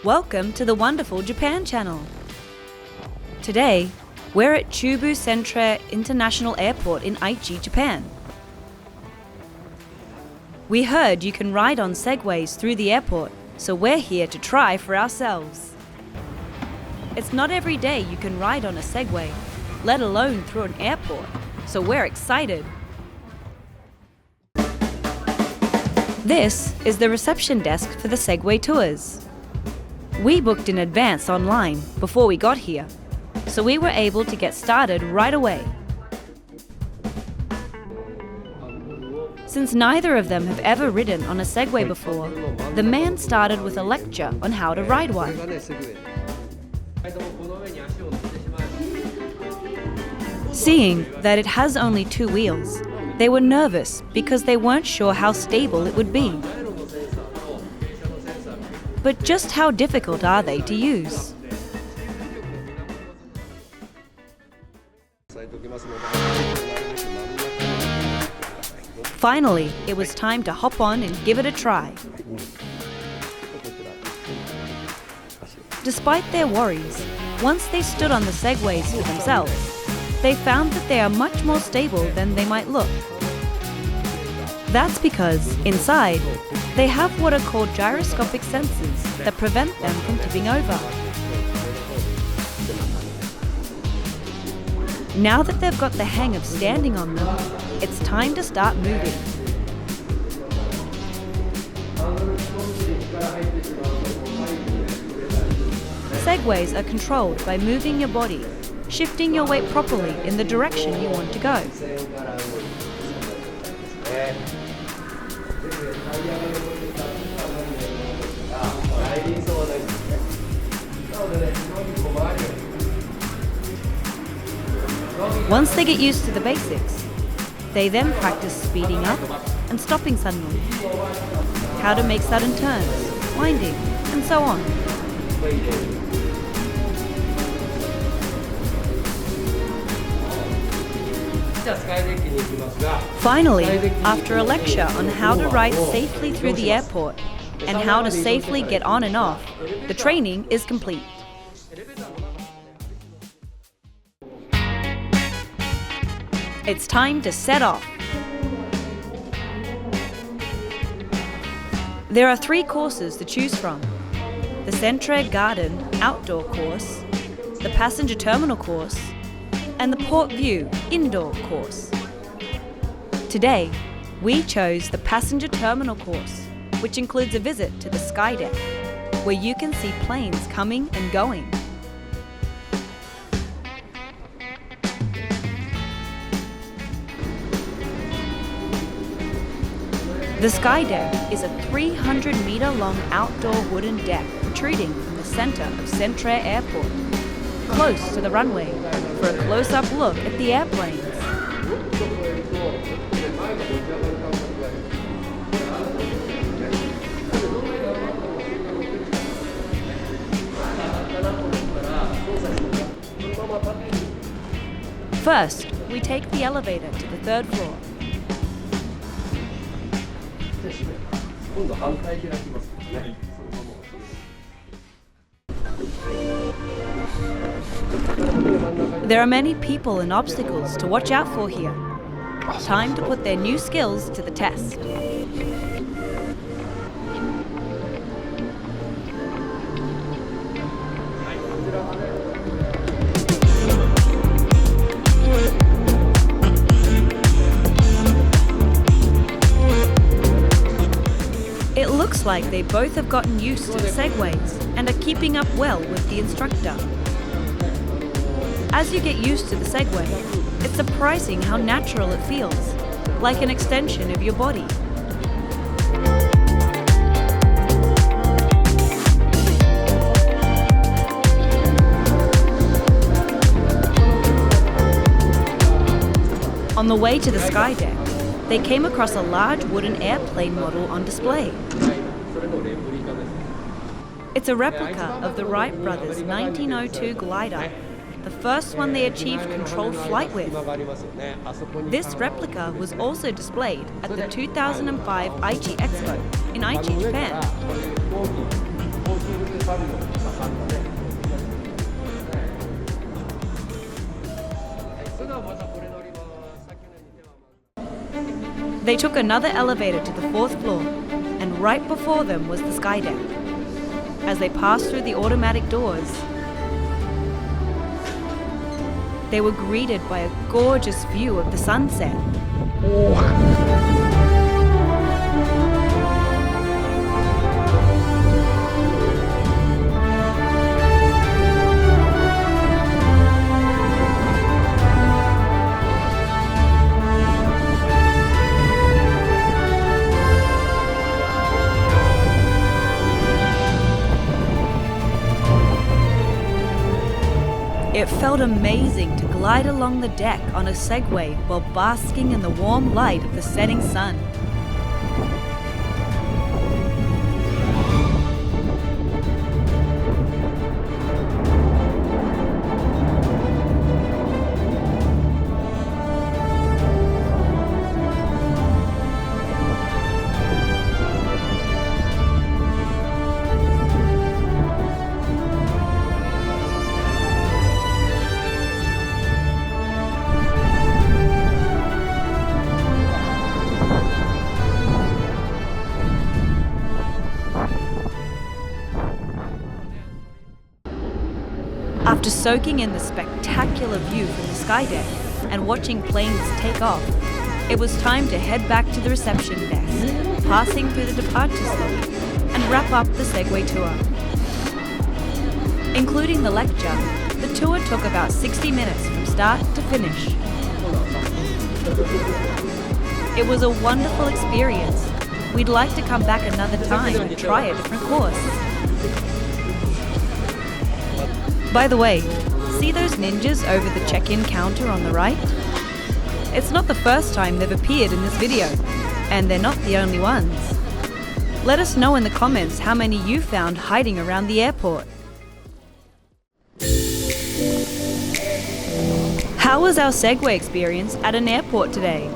Welcome to the wonderful Japan channel. Today, we're at Chubu Centre International Airport in Aichi, Japan. We heard you can ride on segways through the airport, so we're here to try for ourselves. It's not every day you can ride on a Segway, let alone through an airport, so we're excited. This is the reception desk for the Segway tours. We booked in advance online before we got here, so we were able to get started right away. Since neither of them have ever ridden on a Segway before, the man started with a lecture on how to ride one. Seeing that it has only two wheels, they were nervous because they weren't sure how stable it would be. But just how difficult are they to use? Finally, it was time to hop on and give it a try. Despite their worries, once they stood on the Segways for themselves, they found that they are much more stable than they might look. That's because, inside, they have what are called gyroscopic sensors that prevent them from tipping over. Now that they've got the hang of standing on them, it's time to start moving. Segways are controlled by moving your body, shifting your weight properly in the direction you want to go. Once they get used to the basics, they then practice speeding up and stopping suddenly, how to make sudden turns, winding, and so on. Finally, after a lecture on how to ride safely through the airport and how to safely get on and off, the training is complete. It's time to set off. There are 3 courses to choose from: the Centre Garden outdoor course, the Passenger Terminal course, and the Port View indoor course. Today, we chose the Passenger Terminal course, which includes a visit to the sky deck, where you can see planes coming and going. The sky deck is a 300-meter-long outdoor wooden deck protruding from the center of Centre Airport, close to the runway, for a close-up look at the airplanes. First, we take the elevator to the 3rd floor. There are many people and obstacles to watch out for here. Time to put their new skills to the test. It looks like they both have gotten used to the Segways and are keeping up well with the instructor. As you get used to the Segway, it's surprising how natural it feels, like an extension of your body. On the way to the sky deck, they came across a large wooden airplane model on display. It's a replica of the Wright brothers' 1902 glider, the first one they achieved controlled flight with. This replica was also displayed at the 2005 Aichi Expo in Aichi, Japan. They took another elevator to the 4th floor, and right before them was the sky deck. As they passed through the automatic doors, they were greeted by a gorgeous view of the sunset. It felt amazing to glide along the deck on a Segway while basking in the warm light of the setting sun. After soaking in the spectacular view from the sky deck and watching planes take off, it was time to head back to the reception desk, passing through the departures lobby, and wrap up the Segway tour. Including the lecture, the tour took about 60 minutes from start to finish. It was a wonderful experience. We'd like to come back another time and try a different course. By the way, see those ninjas over the check-in counter on the right? It's not the first time they've appeared in this video, and they're not the only ones. Let us know in the comments how many you found hiding around the airport. How was our Segway experience at an airport today?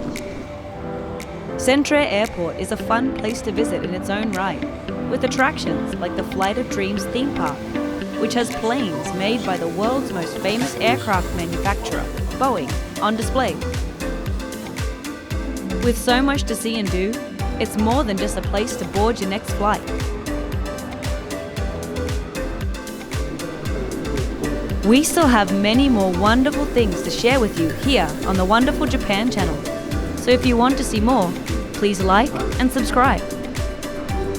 Segway Airport is a fun place to visit in its own right, with attractions like the Flight of Dreams theme park, which has planes made by the world's most famous aircraft manufacturer, Boeing, on display. With so much to see and do, it's more than just a place to board your next flight. We still have many more wonderful things to share with you here on the Wonderful Japan channel. So if you want to see more, please like and subscribe.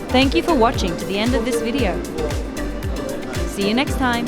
Thank you for watching to the end of this video. See you next time.